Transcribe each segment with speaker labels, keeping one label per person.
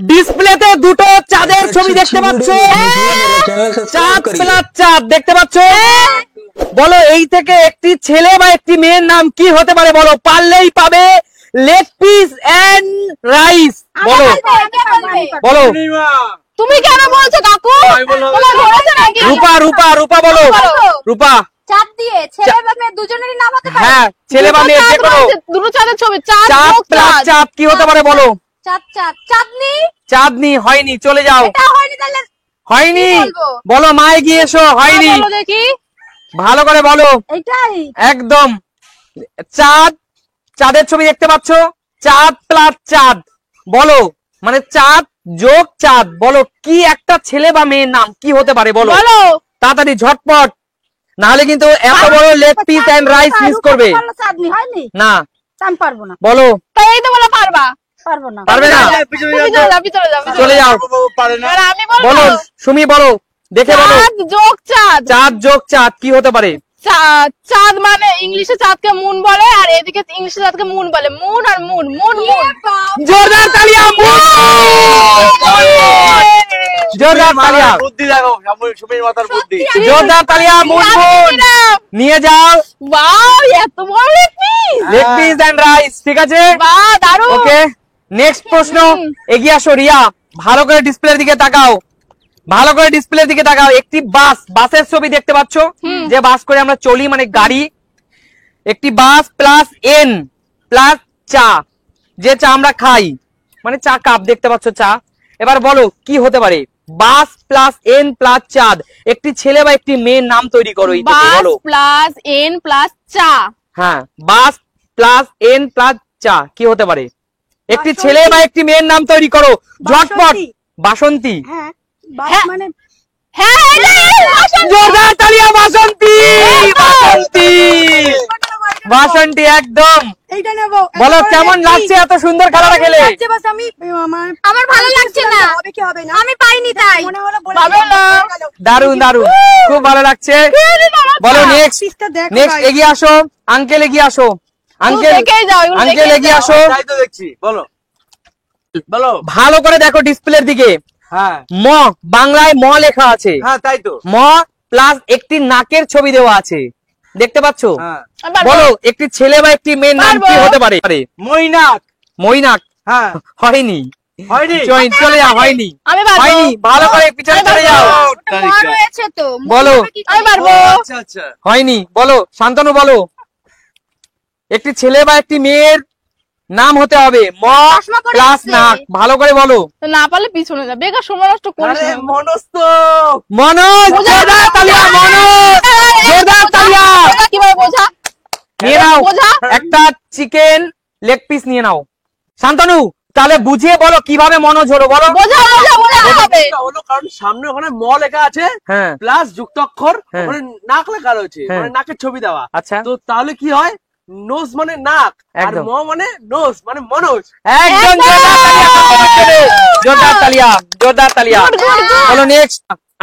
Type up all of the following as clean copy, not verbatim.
Speaker 1: ডিসপ্লেতে দুটো চাঁদের ছবি দেখতে পাচ্ছ, চাঁদ প্লাস চাঁদ দেখতে পাচ্ছ। বলো এই থেকে একটি ছেলে বা একটি মেয়ের নাম কি হতে পারে বলো, পারলেই পাবে লেগ পিস এন্ড রাইস। বলো বলো।
Speaker 2: তুমি কেন বলছো কাকু? তোমার ঘোরাছে নাকি?
Speaker 1: রূপা রূপা রূপা বলো। রূপা
Speaker 2: চাঁদ দিয়ে ছেলে বা মেয়ে দুজনেরই নাম হতে পারে।
Speaker 1: হ্যাঁ ছেলে বা মেয়ে যে কোনো
Speaker 2: দুটো চাঁদের ছবি, চাঁদ
Speaker 1: চাঁদ প্লাস চাঁদ কি হতে পারে বলো।
Speaker 2: চাঁদ চাঁদ চাঁদনি।
Speaker 1: চাঁদনি হয়নি, চলে যাও।
Speaker 2: এটা হয়নি তাহলে
Speaker 1: হয়নি বলো, মা এগিয়ে এসো। হয়নি,
Speaker 2: বলো দেখি
Speaker 1: ভালো করে বলো।
Speaker 2: এটাই
Speaker 1: একদম চাঁদ, চাঁদের ছবি দেখতে পাচ্ছ, চাঁদ প্লাস চাঁদ বলো, মানে চাঁদ যোগ চাঁদ। বলো কি একটা ছেলে বা মেয়ের নাম কি হতে পারে বলো, তাড়াতাড়ি ঝটপট, নাহলে কিন্তু এত বড় leg piece and rice miss করবে।
Speaker 2: চাঁদনি হয়নি
Speaker 1: না
Speaker 2: আমি পারবো না।
Speaker 1: বলো।
Speaker 2: তাই এই তো বলো পারবা। পারবো না।
Speaker 1: পারবে না, চলে যাও।
Speaker 2: আমি বলবো।
Speaker 1: বলো সুমি বলো, দেখে বলো।
Speaker 2: চাঁদ যোগ চাঁদ।
Speaker 1: চাঁদ যোগ চাঁদ কি হতে পারে?
Speaker 2: চাঁদ মানে ইংলিশে চাঁদকে মুন বলে, আর এদিকে ইংলিশে চাঁদকে মুন বলে। মুন আর মুন, মুন মুন।
Speaker 1: জোরদার তালিয়া, জোরদার তালিয়া,
Speaker 3: বুদ্ধি দেখো, সুমির মাথার বুদ্ধি।
Speaker 1: জোরদার তালিয়া। মুন মুন নিয়ে যাও।
Speaker 2: বাহ এত বড় leg piece.
Speaker 1: Leg piece and rice, ঠিক আছে।
Speaker 2: বাহ দারুণ।
Speaker 1: ওকে নেক্সট প্রশ্ন, এগিয়ে আসো রিয়া। ভালো করে ডিসপ্লের দিকে তাকাও, ভালো করে ডিসপ্লের দিকে তাকাও। একটি বাস, বাসের ছবি দেখতে পাচ্ছ, যে বাস করে আমরা চলি মানে গাড়ি। একটি বাস প্লাস এন প্লাস চা, যে চা আমরা খাই মানে চা কাপ দেখতে পাচ্ছ চা। এবার বলো কি হতে পারে, বাস প্লাস এন প্লাস চাঁদ। একটি ছেলে বা একটি মেয়ের নাম তৈরি করো। এই থেকে বলো।
Speaker 2: বাস প্লাস এন প্লাস চা।
Speaker 1: হ্যাঁ বাস প্লাস এন প্লাস চা কি হতে পারে? একটি ছেলে বা একটি মেয়ের নাম তৈরি করো ঝটপট। বাসন্তী।
Speaker 2: মানে হ্যাঁ
Speaker 1: জোরদার তালিয়া। বাসন্তী, বাসন্তী, বাসন্তী একদম।
Speaker 4: এইটা নেব।
Speaker 1: বলো কেমন লাগছে এত সুন্দর খেলাটা খেলে?
Speaker 2: আমার ভালো লাগছে না।
Speaker 4: হবে কি হবে না
Speaker 2: আমি পাইনি তাই
Speaker 4: মনে হলো বলে
Speaker 2: পাবে না।
Speaker 1: দারুন দারুন, খুব ভালো লাগছে। বলো নেক্সট,
Speaker 4: পিসটা দেখো
Speaker 1: নেক্সট এগিয়ে আসো। আঙ্কেল এগিয়ে আসো। আঙ্কেল,
Speaker 2: দেখেই যাও, এগুলো
Speaker 1: আঙ্কেল
Speaker 2: দেখেই
Speaker 1: এগিয়ে
Speaker 2: যাও।
Speaker 1: আসো।
Speaker 3: তাই তো দেখছি, বলো বলো।
Speaker 1: ভালো করে দেখো ডিসপ্লের দিকে।
Speaker 3: হ্যাঁ
Speaker 1: ম, বাংলায় ম লেখা আছে।
Speaker 3: হ্যাঁ তাই তো।
Speaker 1: ম প্লাস একটি নাকের ছবি দেওয়া আছে, দেখতে পাচ্ছ।
Speaker 3: হ্যাঁ
Speaker 1: বলো একটি ছেলে বা একটি মেয়ের নাম কি হতে পারে?
Speaker 3: মৈনাক।
Speaker 1: মৈনাক
Speaker 3: হ্যাঁ
Speaker 1: হয়নি,
Speaker 3: হয়নি।
Speaker 1: চলে যাও। হয়নি,
Speaker 2: আমি পারবো।
Speaker 1: হয়নি, ভালো করে পিছনে চলে যাও।
Speaker 2: মন রয়েছে তো।
Speaker 1: বলো।
Speaker 2: আমি পারবো।
Speaker 3: আচ্ছা আচ্ছা।
Speaker 1: হয়নি, বলো শান্তনু বলো। একটি ছেলে বা একটি মেয়ের নাম হতে হবে ম
Speaker 2: চশমা পরে
Speaker 1: প্লাস
Speaker 2: আছে।
Speaker 1: নাক। ভালো করে বলো।
Speaker 2: তো না পারলে পিছনে যা, বেকার সময় নষ্ট করিস
Speaker 3: আরে
Speaker 2: না।
Speaker 3: মনস্ত।
Speaker 1: মনোজ, জোরদার তালিয়া। মনোজ, জোরদার তালিয়া।
Speaker 2: বোঝা কিভাবে বোঝা?
Speaker 1: নিয়ে নাও
Speaker 2: বোঝা।
Speaker 1: একটা চিকেন লেগ পিস নিয়ে নাও। শান্তনু তাহলে বুঝিয়ে বলো কিভাবে মনোজ হলো, বলো।
Speaker 2: বোঝা বোঝা বোঝা হবে।
Speaker 3: এটা হলো কারণ সামনে ওখানে ম লেখা আছে,
Speaker 1: হ্যাঁ
Speaker 3: প্লাস যুক্তাক্ষর,
Speaker 1: হ্যাঁ।
Speaker 3: ওখানে নাক লেখা রয়েছে,
Speaker 1: হ্যাঁ।
Speaker 3: মানে নাকের ছবি দেওয়া।
Speaker 1: আচ্ছা।
Speaker 3: তো তাহলে কি হয়, নোজ মানে নাক, আর
Speaker 1: একদম।
Speaker 3: ম মানে নোজ মানে মনোজ।
Speaker 1: একদম জোরদার তালিয়া, জোরদার তালিয়া। বলো নেক্সট।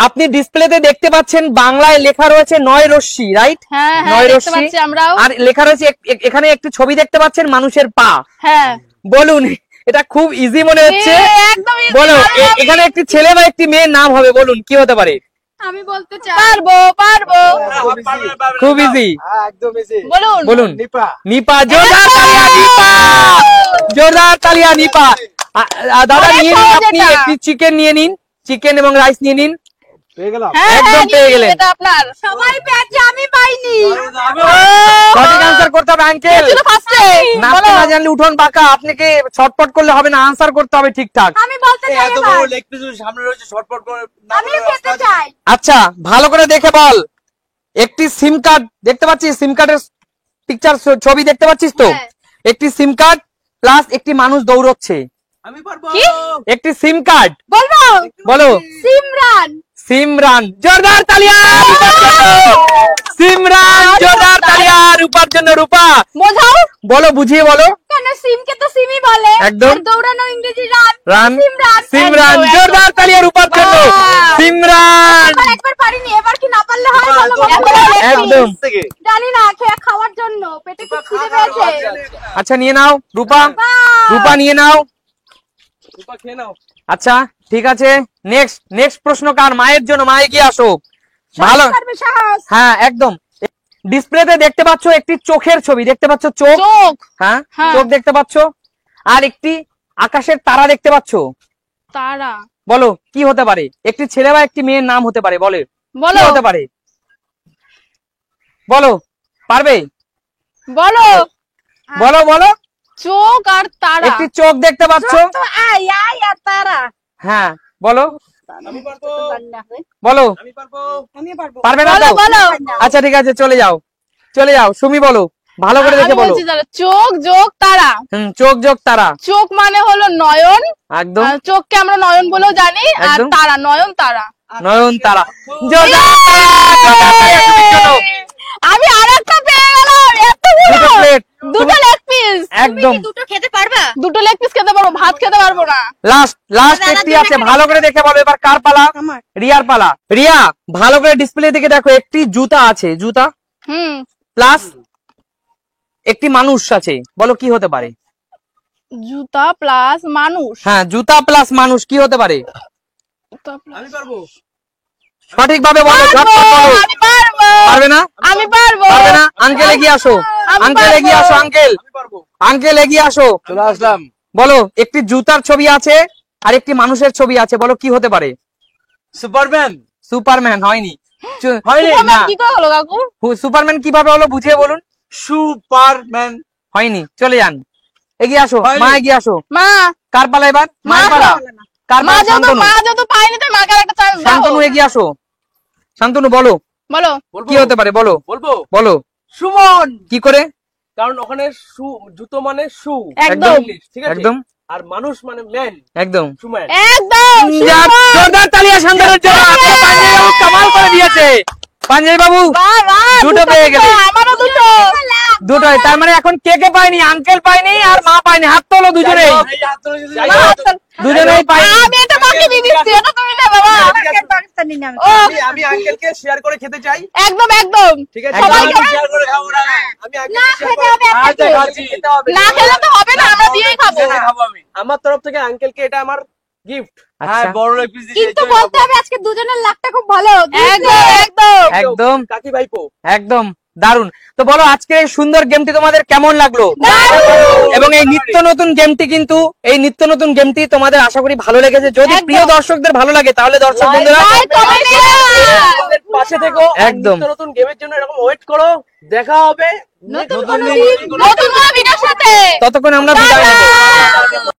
Speaker 1: আপনি ডিসপ্লেতে দেখতে পাচ্ছেন বাংলায় লেখা রয়েছে নয় রশ্মি, রাইট?
Speaker 2: হ্যাঁ হ্যাঁ
Speaker 1: নয়
Speaker 2: দেখতে
Speaker 1: রশ্মি।
Speaker 2: পাচ্ছি আমরাও।
Speaker 1: আর লেখা রয়েছে এখানে একটি ছবি দেখতে পাচ্ছেন মানুষের পা।
Speaker 2: হ্যাঁ
Speaker 1: বলুন, এটা খুব ইজি মনে হচ্ছে।
Speaker 2: একদম easy।
Speaker 1: বলো
Speaker 2: আরে আমি-
Speaker 1: এখানে একটি ছেলে বা একটি মেয়ের নাম হবে, বলুন কি হতে পারে?
Speaker 2: আমি বলতে চাই। পারবো পারবো।
Speaker 1: খুব ইজি,
Speaker 3: হ্যাঁ একদম easy।
Speaker 2: বলুন।
Speaker 1: বলুন।
Speaker 3: নিপা।
Speaker 1: নিপা, জোরদার তালিয়া। নিপা, জোরদার তালিয়া। নিপা। দাদা
Speaker 2: অনেক
Speaker 1: নিয়ে নিন,
Speaker 2: সহজ
Speaker 1: আপনি
Speaker 2: এটা।
Speaker 1: একটি চিকেন নিয়ে নিন, চিকেন এবং রাইস নিয়ে নিন।
Speaker 3: পেয়ে গেলাম।
Speaker 2: হ্যাঁ
Speaker 1: একদম
Speaker 2: হ্যাঁ
Speaker 1: পেয়ে গেলেন।
Speaker 2: এটা আপনার। সবাই পেয়েছে, আমি পাইনি।
Speaker 1: সঠিক আনসার করতে হবে আঙ্কেল।
Speaker 2: ছিল ফার্স্টে।
Speaker 1: নাচতে না জানলে উঠোন বাঁকা, আপনাকে ছটপট করলে হবে না, আনসার করতে হবে ঠিকঠাক।
Speaker 2: আমি বলতে চাই
Speaker 3: এত বড় লেগ পিস সামনে রয়েছে, শর্টপট করে
Speaker 2: আমি খেতে চাই।
Speaker 1: আচ্ছা ভালো করে দেখে বল। একটি সিম কার্ড দেখতে পাচ্ছিস, সিম কার্ডের পিকচার ছবি দেখতে পাচ্ছিস তো?
Speaker 2: হ্যাঁ।
Speaker 1: একটি সিম কার্ড প্লাস একটি মানুষ দৌড়চ্ছে।
Speaker 3: আমি পারবো।
Speaker 2: কি?
Speaker 1: একটি সিম কার্ড,
Speaker 2: বলবো।
Speaker 1: বলো।
Speaker 2: সিমরান।
Speaker 1: সিমরান, জোরদার তালিয়া। সিমরান, জোরদার তালিয়া। রূপার জন্য রূপা।
Speaker 2: বোঝাও।
Speaker 1: বলো, বুঝিয়ে বলো।
Speaker 2: কেন সিমকে তো সিমই বলে।
Speaker 1: একদম।
Speaker 2: আর দৌড়ানো ইংরেজি রান।
Speaker 1: রান,
Speaker 2: সিমরান।
Speaker 1: সিমরান,
Speaker 2: একদম,
Speaker 1: জোরদার তালিয়া রূপার জন্য।
Speaker 2: বাহ।
Speaker 1: সিমরান,
Speaker 2: একবার পারিনি, এবার কি না পারলে হয়? বলো
Speaker 1: একদম।
Speaker 3: থেকে
Speaker 2: জানি না, খাওয়ার জন্য পেটে খুব খিদে পেয়েছে।
Speaker 1: আচ্ছা নিয়ে নাও রূপা,
Speaker 2: বাহ।
Speaker 1: রূপা নিয়ে নাও।
Speaker 3: রূপা খেয়ে নাও।
Speaker 1: আচ্ছা ঠিক আছে, নেক্সট প্রশ্ন কার? মায়ের জন্য। মা এগিয়ে আসো। ভালো, হ্যাঁ একদম। ডিসপ্লেতে দেখতে পাচ্ছ একটি চোখের ছবি, দেখতে পাচ্ছ চোখ?
Speaker 2: চোখ।
Speaker 1: হ্যাঁ
Speaker 2: হ্যাঁ।
Speaker 1: চোখ দেখতে পাচ্ছ, আর একটি আকাশের তারা দেখতে পাচ্ছ।
Speaker 2: তারা।
Speaker 1: বলো কি হতে পারে? একটি ছেলে বা একটি মেয়ের নাম হতে পারে, বলে কি
Speaker 2: বলো
Speaker 1: হতে পারে? বলো, পারবে?
Speaker 2: বলো
Speaker 1: বলো বলো।
Speaker 2: চোখ আর তারা।
Speaker 1: একটি চোখ দেখতে পাচ্ছ, হ্যাঁ বলো
Speaker 3: আমি পারবো।
Speaker 1: বলো।
Speaker 3: আমি পারবো।
Speaker 1: পারবে না
Speaker 2: বলো
Speaker 1: তো?
Speaker 2: বলো।
Speaker 1: আচ্ছা ঠিক আছে, চলে যাও চলে যাও। সুমি বলো, ভালো করে
Speaker 2: আমি
Speaker 1: দেখে বলো।
Speaker 2: বলছি তাহলে, চোখ যোগ তারা।
Speaker 1: চোখ যোগ তারা,
Speaker 2: চোখ মানে হলো নয়ন,
Speaker 1: একদম।
Speaker 2: আর চোখকে আমরা নয়ন বলেও জানি, আর
Speaker 1: একদম।
Speaker 2: তারা নয়ন তারা।
Speaker 1: নয়ন তারা।
Speaker 2: আমি আরেকটা পেয়ে গেলাম, এতগুলো।
Speaker 1: দুটো প্লেট।
Speaker 2: দুটো লেগ পিস।
Speaker 1: একদম।
Speaker 4: দুটো খেতে পারবা?
Speaker 2: দুটো লেগ পিস খেতে পারবো, ভাত খেতে পারবো না।
Speaker 1: লাস্ট একটি আছে, ভালো করে দেখে বলো। এবার কার পালা? রিয়ার পালা। রিয়া ভালো করে ডিসপ্লে দিকে দেখো, একটি জুতা আছে, জুতা
Speaker 2: হুম।
Speaker 1: প্লাস একটি মানুষ আছে, বলো কি হতে পারে?
Speaker 2: জুতা প্লাস মানুষ।
Speaker 1: হ্যাঁ জুতা প্লাস মানুষ, কি হতে পারে?
Speaker 2: জুতা plus-
Speaker 3: আমি পারবো।
Speaker 1: সঠিকভাবে বলো, ঝটপট বলো।
Speaker 2: আমি পারবো।
Speaker 1: পারবে না?
Speaker 2: আমি পারবো।
Speaker 1: পারবে না? আঙ্কেল এগিয়ে আসো,
Speaker 2: আমি
Speaker 1: আঙ্কেল এগিয়ে আসো,
Speaker 2: পারবো।
Speaker 1: আঙ্কেল
Speaker 3: আমি পারবো।
Speaker 1: আঙ্কেল এগিয়ে আসো।
Speaker 3: চলে আসলাম।
Speaker 1: বলো একটি জুতার ছবি আছে আর একটি মানুষের ছবি আছে, বলো কি হতে পারে?
Speaker 3: সুপারম্যান।
Speaker 1: সুপারম্যান হয়নি,
Speaker 3: হয়নি
Speaker 2: সুপারম্যান
Speaker 3: না।
Speaker 2: কি করে হলো কাকু?
Speaker 1: সুপারম্যান কিভাবে হলো বুঝিয়ে বলুন।
Speaker 3: সুপারম্যান।
Speaker 1: হয়নি, চলে যান। এগিয়ে আসো,
Speaker 3: হয়নি।
Speaker 1: মা এগিয়ে আসো।
Speaker 2: মা।
Speaker 1: কার পালা এবার?
Speaker 2: মা
Speaker 1: মায়ের পালা। কার
Speaker 2: মা
Speaker 1: পালা?
Speaker 2: যত
Speaker 1: শান্তনু।
Speaker 2: মা যত পাইনি তাই মাকে একটা চান্স দাও।
Speaker 1: শান্তনু এগিয়ে আসো। শান্তনু বলো
Speaker 2: বলো।
Speaker 3: বলবো?
Speaker 1: কি হতে পারে, বলো
Speaker 3: বলবো?
Speaker 1: বলো।
Speaker 3: সুমন।
Speaker 1: কি করে?
Speaker 3: কারণ ওখানে জুতো মানে শু,
Speaker 2: একদম।
Speaker 3: ইংলিশ, ঠিক আছে?
Speaker 1: একদম
Speaker 3: আর মানুষ মানে ম্যান,
Speaker 1: একদম।
Speaker 3: সুম্যান।
Speaker 2: একদম।
Speaker 1: যা,
Speaker 2: সুপার।
Speaker 1: জোরদার তালিয়া শান্তনুর জন্য। আজকে পাঞ্জাবি বাবু কামাল করে দিয়েছে। পাঞ্জাবি বাবু
Speaker 2: বাহ, বাহ,
Speaker 1: দুটো পেয়ে গেলে।
Speaker 2: আমারও দুটো।
Speaker 1: দুটোই, তার মানে এখন কে কে পায়নি? আঙ্কেল পায়নি আর মা পায়নি। হাত তোলো দুজনেই,
Speaker 3: এই হাত ধরে যদি-
Speaker 2: মা,
Speaker 1: দুজনেই পায়নি।
Speaker 2: আমি এটা মাকে দিয়ে দিচ্ছি, এটা তুমি নে বাবা। ও,
Speaker 3: আমি আঙ্কেলকে শেয়ার করে খেতে চাই,
Speaker 2: একদম একদম।
Speaker 3: ঠিক আছে?
Speaker 1: একদম।
Speaker 3: আমি শেয়ার করে খাবো না। আমি আঙ্কেলকে শেয়ার করে আচ্ছা, খাচ্ছি।
Speaker 2: না খেলে তো হবে না, আমরা দিয়েই খাবো।
Speaker 3: খাবো আমি। আমার তরফ থেকে আঙ্কেলকে এটা আমার গিফট।
Speaker 1: আচ্ছা।
Speaker 3: হ্যাঁ, বড় লেগ পিস দিয়েছি।
Speaker 4: কিন্তু বলতে হবে আজকে দুজনের লাকটা খুব ভালো।
Speaker 2: একদম একদম।
Speaker 1: একদম
Speaker 3: কাকি ভাইপো।
Speaker 1: একদম দারুন। তো বলো আজকে এই সুন্দর গেমটি তোমাদের কেমন লাগলো? এবং এই নিত্য নতুন গেমটি তোমাদের আশা করি ভালো লেগেছে। যদি
Speaker 2: একদম।
Speaker 1: প্রিয় দর্শকদের ভালো লাগে তাহলে দর্শক বন্ধুরা
Speaker 2: লাইক, কমেন্ট, শেয়ার।
Speaker 3: আমাদের পাশে থেকো।
Speaker 1: একদম।
Speaker 3: নিত্য নতুন গেমের জন্য এরকম ওয়েট করো। দেখা হবে
Speaker 2: নতুন
Speaker 3: নতুন
Speaker 2: কোনো
Speaker 3: কোনো
Speaker 2: ভিডিওর সাথে।
Speaker 1: ততক্ষণ আমরা বিদায় নেবো।
Speaker 2: টাটা।